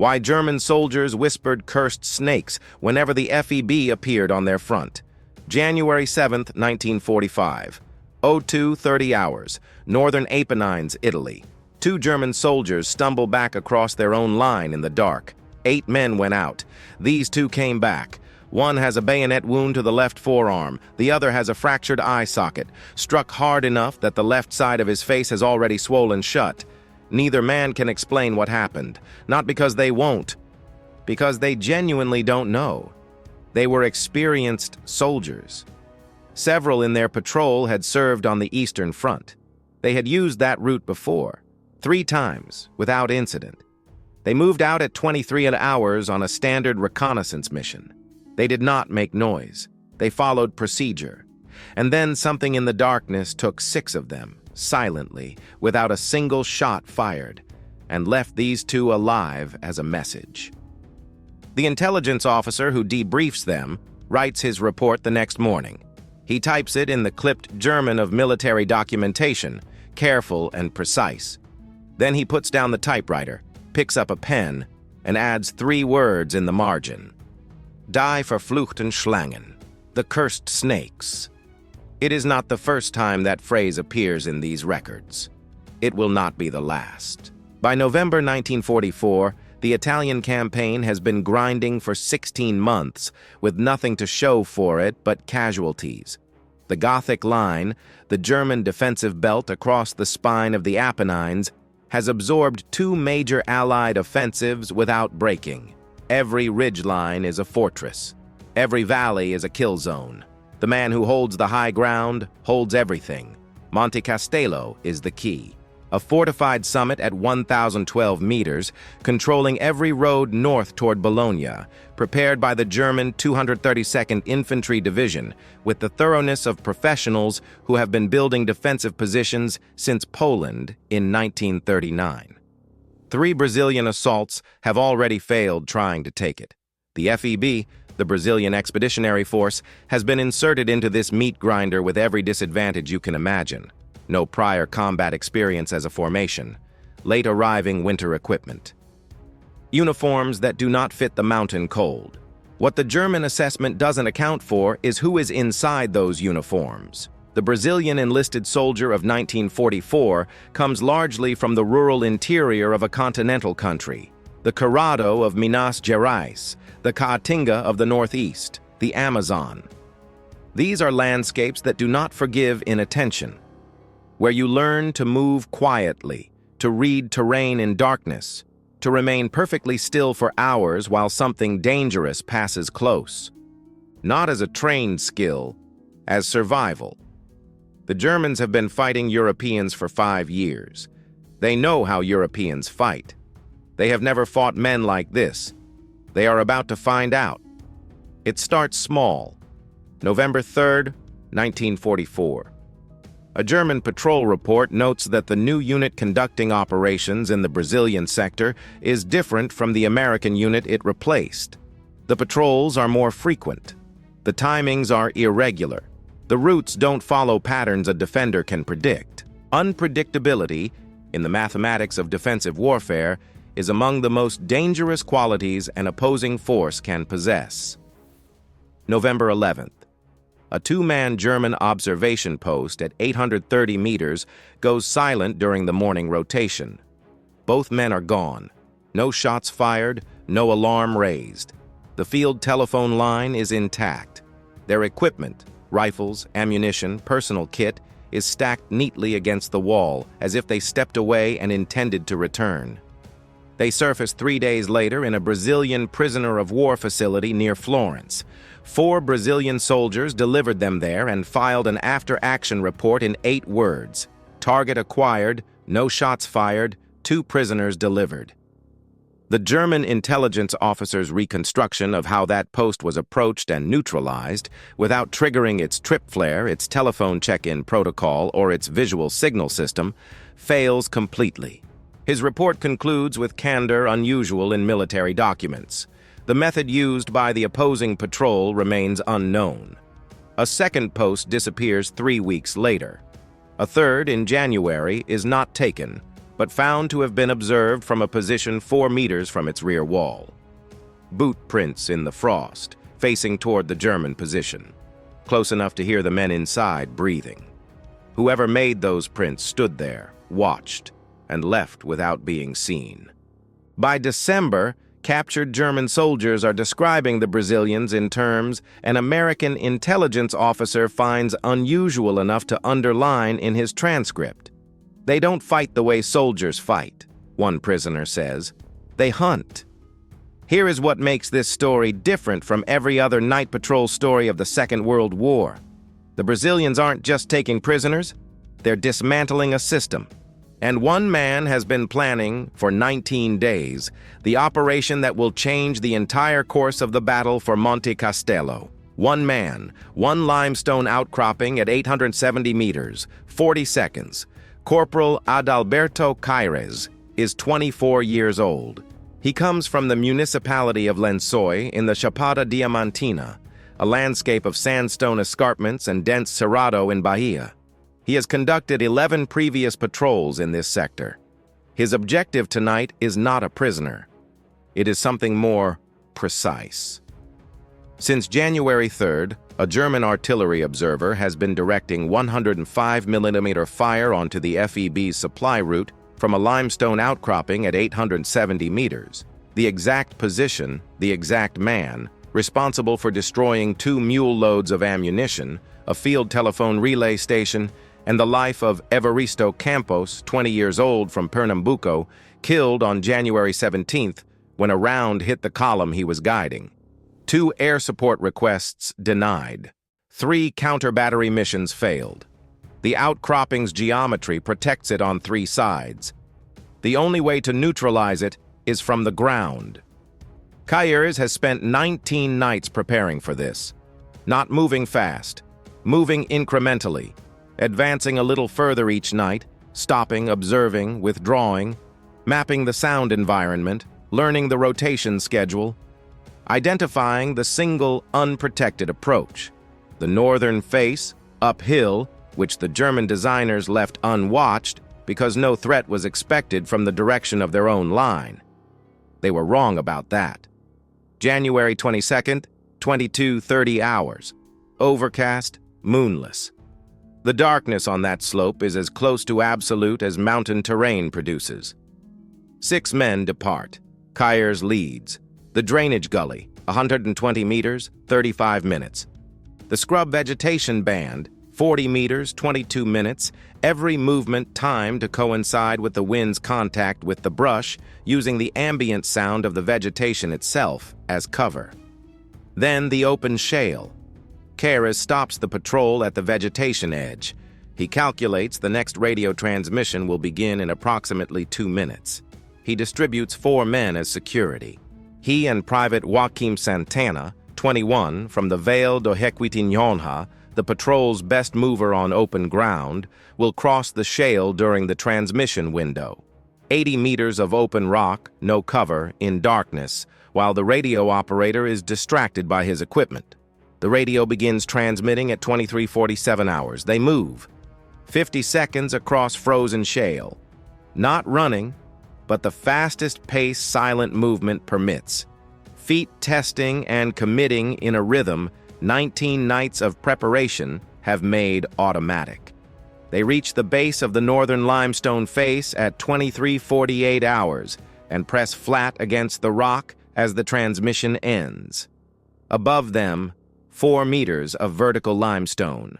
Why German soldiers whispered cursed snakes whenever the FEB appeared on their front. January 7, 1945. 02:30 hours, northern Apennines, Italy. 2 German soldiers stumble back across their own line in the dark. 8 men went out. These 2 came back. One has a bayonet wound to the left forearm. The other has a fractured eye socket, struck hard enough that the left side of his face has already swollen shut. Neither man can explain what happened. Not because they won't, because they genuinely don't know. They were experienced soldiers. Several in their patrol had served on the Eastern Front. They had used that route before, 3 times, without incident. They moved out at 23 hours on a standard reconnaissance mission. They did not make noise. They followed procedure. And then something in the darkness took 6 of them, silently, without a single shot fired, and left these 2 alive as a message. The intelligence officer who debriefs them writes his report the next morning. He types it in the clipped German of military documentation, careful and precise. Then he puts down the typewriter, picks up a pen, and adds 3 words in the margin. Die verfluchten Schlangen, the cursed snakes. It is not the first time that phrase appears in these records. It will not be the last. By November 1944, the Italian campaign has been grinding for 16 months, with nothing to show for it but casualties. The Gothic Line, the German defensive belt across the spine of the Apennines, has absorbed 2 major Allied offensives without breaking. Every ridgeline is a fortress. Every valley is a kill zone. The man who holds the high ground holds everything. Monte Castelo is the key. A fortified summit at 1,012 meters, controlling every road north toward Bologna, prepared by the German 232nd Infantry Division, with the thoroughness of professionals who have been building defensive positions since Poland in 1939. 3 Brazilian assaults have already failed trying to take it. The FEB, the Brazilian Expeditionary Force, has been inserted into this meat grinder with every disadvantage you can imagine. No prior combat experience as a formation. Late arriving winter equipment. Uniforms that do not fit the mountain cold. What the German assessment doesn't account for is who is inside those uniforms. The Brazilian enlisted soldier of 1944 comes largely from the rural interior of a continental country. The Cerrado of Minas Gerais, the Caatinga of the Northeast, the Amazon. These are landscapes that do not forgive inattention, where you learn to move quietly, to read terrain in darkness, to remain perfectly still for hours while something dangerous passes close. Not as a trained skill, as survival. The Germans have been fighting Europeans for 5 years. They know how Europeans fight. They have never fought men like this. They are about to find out. It starts small. November 3rd, 1944. A German patrol report notes that the new unit conducting operations in the Brazilian sector is different from the American unit it replaced. The patrols are more frequent. The timings are irregular. The routes don't follow patterns a defender can predict. Unpredictability, in the mathematics of defensive warfare, is among the most dangerous qualities an opposing force can possess. November 11th. A 2-man German observation post at 830 meters goes silent during the morning rotation. Both men are gone. No shots fired, no alarm raised. The field telephone line is intact. Their equipment, rifles, ammunition, personal kit, is stacked neatly against the wall as if they stepped away and intended to return. They surfaced 3 days later in a Brazilian prisoner of war facility near Florence. 4 Brazilian soldiers delivered them there and filed an after-action report in 8 words. Target acquired, no shots fired, 2 prisoners delivered. The German intelligence officer's reconstruction of how that post was approached and neutralized, without triggering its trip flare, its telephone check-in protocol, or its visual signal system, fails completely. His report concludes with candor unusual in military documents. The method used by the opposing patrol remains unknown. A second post disappears 3 weeks later. A third, in January, is not taken, but found to have been observed from a position 4 meters from its rear wall. Boot prints in the frost, facing toward the German position, close enough to hear the men inside breathing. Whoever made those prints stood there, watched, and left without being seen. By December, captured German soldiers are describing the Brazilians in terms an American intelligence officer finds unusual enough to underline in his transcript. "They don't fight the way soldiers fight," one prisoner says. "They hunt." Here is what makes this story different from every other night patrol story of the Second World War. The Brazilians aren't just taking prisoners, they're dismantling a system. And one man has been planning, for 19 days, the operation that will change the entire course of the battle for Monte Castelo. One man, one limestone outcropping at 870 meters, 40 seconds. Corporal Adalberto Caires is 24 years old. He comes from the municipality of Lençóis in the Chapada Diamantina, a landscape of sandstone escarpments and dense cerrado in Bahia. He has conducted 11 previous patrols in this sector. His objective tonight is not a prisoner. It is something more precise. Since January 3rd, a German artillery observer has been directing 105mm fire onto the FEB supply route from a limestone outcropping at 870 meters. The exact position, the exact man, responsible for destroying 2 mule loads of ammunition, a field telephone relay station, and the life of Evaristo Campos, 20 years old from Pernambuco, killed on January 17th when a round hit the column he was guiding. 2 air support requests denied. 3 counter-battery missions failed. The outcropping's geometry protects it on 3 sides. The only way to neutralize it is from the ground. Caires has spent 19 nights preparing for this. Not moving fast, moving incrementally, advancing a little further each night, stopping, observing, withdrawing, mapping the sound environment, learning the rotation schedule, identifying the single unprotected approach. The northern face, uphill, which the German designers left unwatched because no threat was expected from the direction of their own line. They were wrong about that. January 22nd, 22:30 hours. Overcast, moonless. The darkness on that slope is as close to absolute as mountain terrain produces. 6 men depart. Caires leads. The drainage gully, 120 meters, 35 minutes. The scrub vegetation band, 40 meters, 22 minutes, every movement timed to coincide with the wind's contact with the brush, using the ambient sound of the vegetation itself as cover. Then the open shale. Caires stops the patrol at the vegetation edge. He calculates the next radio transmission will begin in approximately 2 minutes. He distributes 4 men as security. He and Private Joaquim Santana, 21, from the Vale do Jequitinhonha, the patrol's best mover on open ground, will cross the shale during the transmission window. 80 meters of open rock, no cover, in darkness, while the radio operator is distracted by his equipment. The radio begins transmitting at 23:47 hours. They move. 50 seconds across frozen shale. Not running, but the fastest pace silent movement permits. Feet testing and committing in a rhythm 19 nights of preparation have made automatic. They reach the base of the northern limestone face at 23:48 hours and press flat against the rock as the transmission ends. Above them, 4 meters of vertical limestone.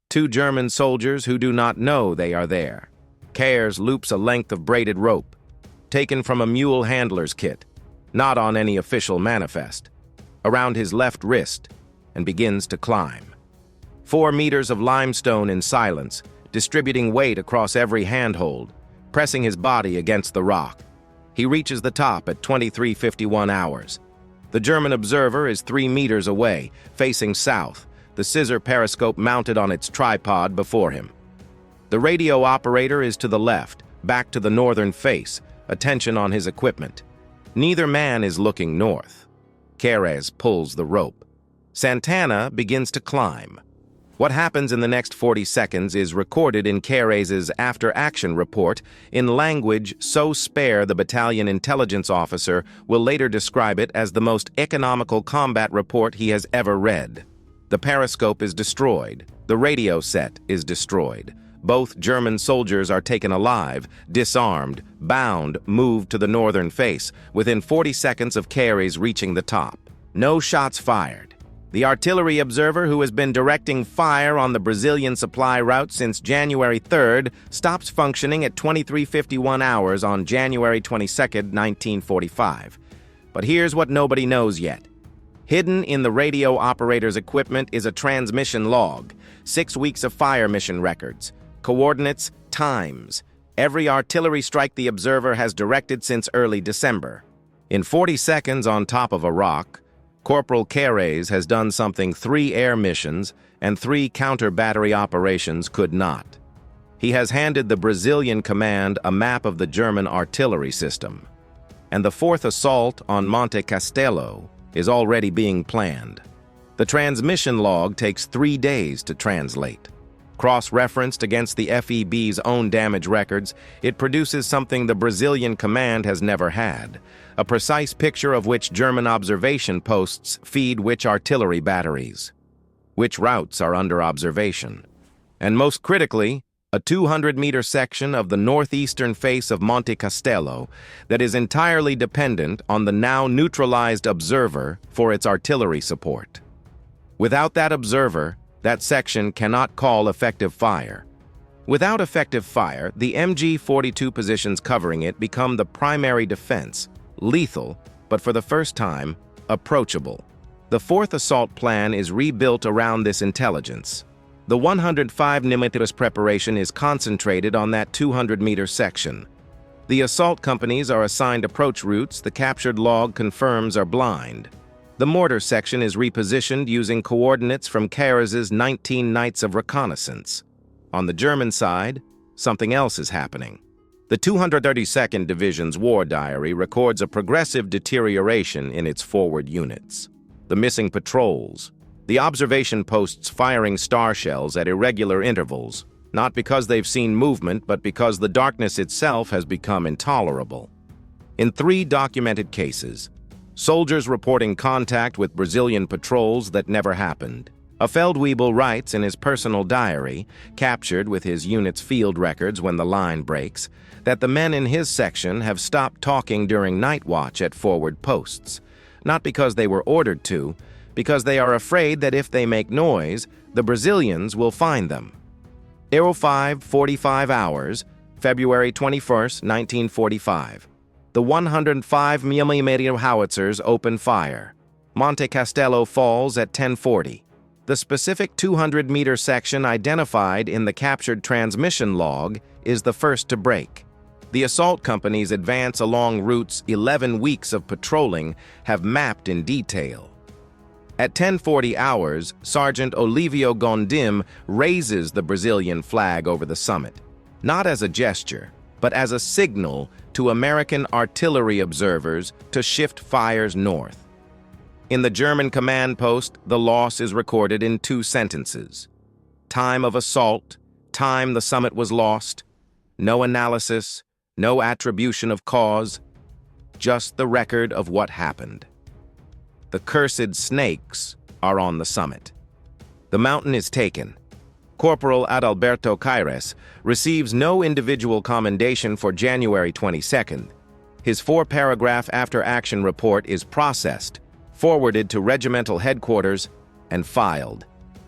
2 German soldiers who do not know they are there. Caires loops a length of braided rope, taken from a mule handler's kit, not on any official manifest, around his left wrist, and begins to climb. 4 meters of limestone in silence, distributing weight across every handhold, pressing his body against the rock. He reaches the top at 23:51 hours. The German observer is 3 meters away, facing south, the scissor periscope mounted on its tripod before him. The radio operator is to the left, back to the northern face, attention on his equipment. Neither man is looking north. Caires pulls the rope. Santana begins to climb. What happens in the next 40 seconds is recorded in Keres's after-action report in language so spare the battalion intelligence officer will later describe it as the most economical combat report he has ever read. The periscope is destroyed. The radio set is destroyed. Both German soldiers are taken alive, disarmed, bound, moved to the northern face, within 40 seconds of Keres reaching the top. No shots fired. The artillery observer who has been directing fire on the Brazilian supply route since January 3rd stops functioning at 23:51 hours on January 22nd, 1945. But here's what nobody knows yet. Hidden in the radio operator's equipment is a transmission log, 6 weeks of fire mission records, coordinates, times, every artillery strike the observer has directed since early December. In 40 seconds on top of a rock, Corporal Keres has done something 3 air missions and 3 counter-battery operations could not. He has handed the Brazilian command a map of the German artillery system, and the 4th assault on Monte Castelo is already being planned. The transmission log takes 3 days to translate. Cross-referenced against the FEB's own damage records, it produces something the Brazilian command has never had, a precise picture of which German observation posts feed which artillery batteries, which routes are under observation, and most critically, a 200-meter section of the northeastern face of Monte Castelo that is entirely dependent on the now neutralized observer for its artillery support. Without that observer, that section cannot call effective fire. Without effective fire, the MG-42 positions covering it become the primary defense, lethal, but for the first time, approachable. The 4th assault plan is rebuilt around this intelligence. The 105mm preparation is concentrated on that 200-meter section. The assault companies are assigned approach routes the captured log confirms are blind. The mortar section is repositioned using coordinates from Keres's 19 Nights of Reconnaissance. On the German side, something else is happening. The 232nd Division's war diary records a progressive deterioration in its forward units. The missing patrols, the observation posts firing star shells at irregular intervals, not because they've seen movement, but because the darkness itself has become intolerable. In 3 documented cases, soldiers reporting contact with Brazilian patrols that never happened. A Feldwebel writes in his personal diary, captured with his unit's field records when the line breaks, that the men in his section have stopped talking during night watch at forward posts, not because they were ordered to, because they are afraid that if they make noise, the Brazilians will find them. Aero 5, 45 hours, February 21st, 1945. The 105mm howitzers open fire. Monte Castelo falls at 10:40. The specific 200-meter section identified in the captured transmission log is the first to break. The assault companies advance along routes 11 weeks of patrolling have mapped in detail. At 10:40 hours, Sergeant Olívio Gondim raises the Brazilian flag over the summit, not as a gesture, but as a signal to American artillery observers to shift fires north. In the German command post, the loss is recorded in 2 sentences. Time of assault, time the summit was lost, no analysis, no attribution of cause, just the record of what happened. The cursed snakes are on the summit. The mountain is taken. Corporal Adalberto Keres receives no individual commendation for January 22nd. His 4-paragraph after-action report is processed, forwarded to regimental headquarters, and filed.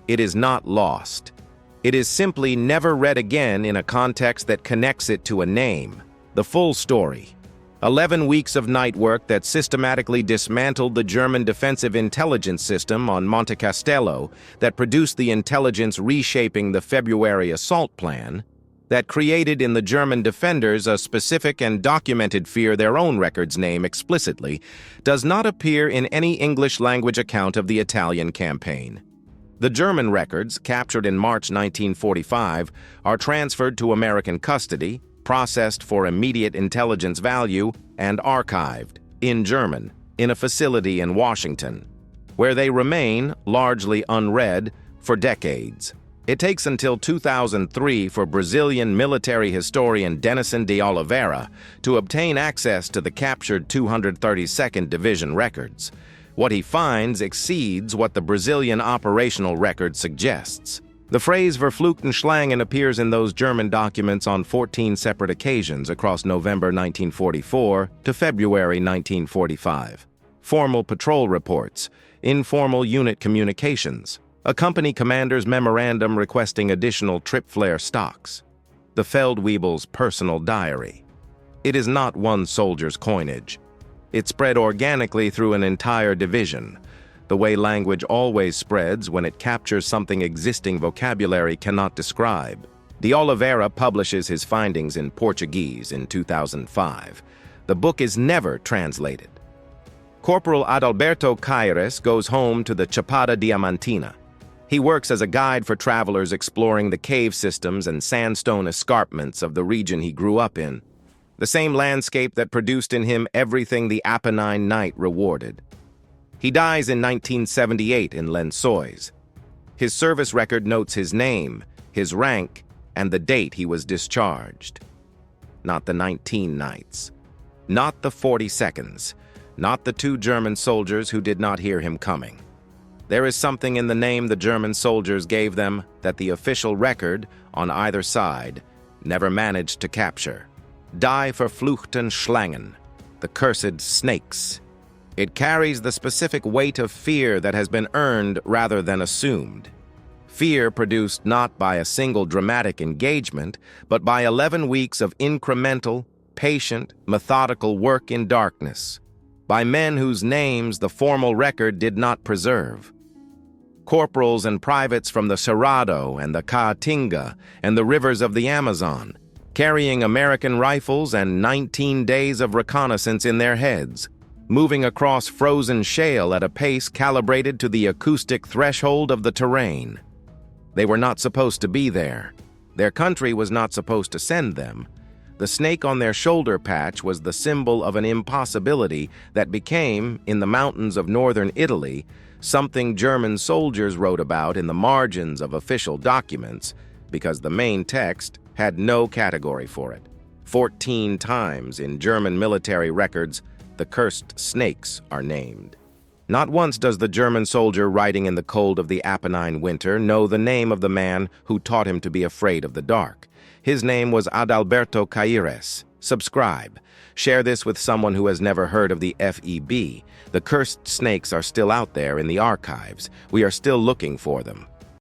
It is not lost. It is simply never read again in a context that connects it to a name. The full story. 11 weeks of night work that systematically dismantled the German defensive intelligence system on Monte Castelo, that produced the intelligence reshaping the February assault plan, that created in the German defenders a specific and documented fear their own records name explicitly, does not appear in any English-language account of the Italian campaign. The German records, captured in March 1945, are transferred to American custody, processed for immediate intelligence value, and archived, in German, in a facility in Washington, where they remain, largely unread, for decades. It takes until 2003 for Brazilian military historian Denison de Oliveira to obtain access to the captured 232nd Division records. What he finds exceeds what the Brazilian operational record suggests. The phrase verfluchten Schlangen appears in those German documents on 14 separate occasions across November 1944 to February 1945. Formal patrol reports, informal unit communications, a company commander's memorandum requesting additional trip flare stocks, the Feldwebel's personal diary. It is not one soldier's coinage. It spread organically through an entire division, the way language always spreads when it captures something existing vocabulary cannot describe. De Oliveira publishes his findings in Portuguese in 2005. The book is never translated. Corporal Adalberto Caires goes home to the Chapada Diamantina. He works as a guide for travelers exploring the cave systems and sandstone escarpments of the region he grew up in, the same landscape that produced in him everything the Apennine night rewarded. He dies in 1978 in Lençóis. His service record notes his name, his rank, and the date he was discharged. Not the 19 nights. Not the 40 seconds. Not the 2 German soldiers who did not hear him coming. There is something in the name the German soldiers gave them that the official record, on either side, never managed to capture. Die verfluchten Schlangen, the cursed snakes. It carries the specific weight of fear that has been earned rather than assumed. Fear produced not by a single dramatic engagement, but by 11 weeks of incremental, patient, methodical work in darkness, by men whose names the formal record did not preserve. Corporals and privates from the Cerrado and the Caatinga and the rivers of the Amazon, carrying American rifles and 19 days of reconnaissance in their heads, moving across frozen shale at a pace calibrated to the acoustic threshold of the terrain. They were not supposed to be there. Their country was not supposed to send them. The snake on their shoulder patch was the symbol of an impossibility that became, in the mountains of northern Italy, something German soldiers wrote about in the margins of official documents because the main text had no category for it. 14 times in German military records, the cursed snakes are named. Not once does the German soldier writing in the cold of the Apennine winter know the name of the man who taught him to be afraid of the dark. His name was Adalberto Caires. Subscribe. Share this with someone who has never heard of the FEB. The cursed snakes are still out there in the archives. We are still looking for them.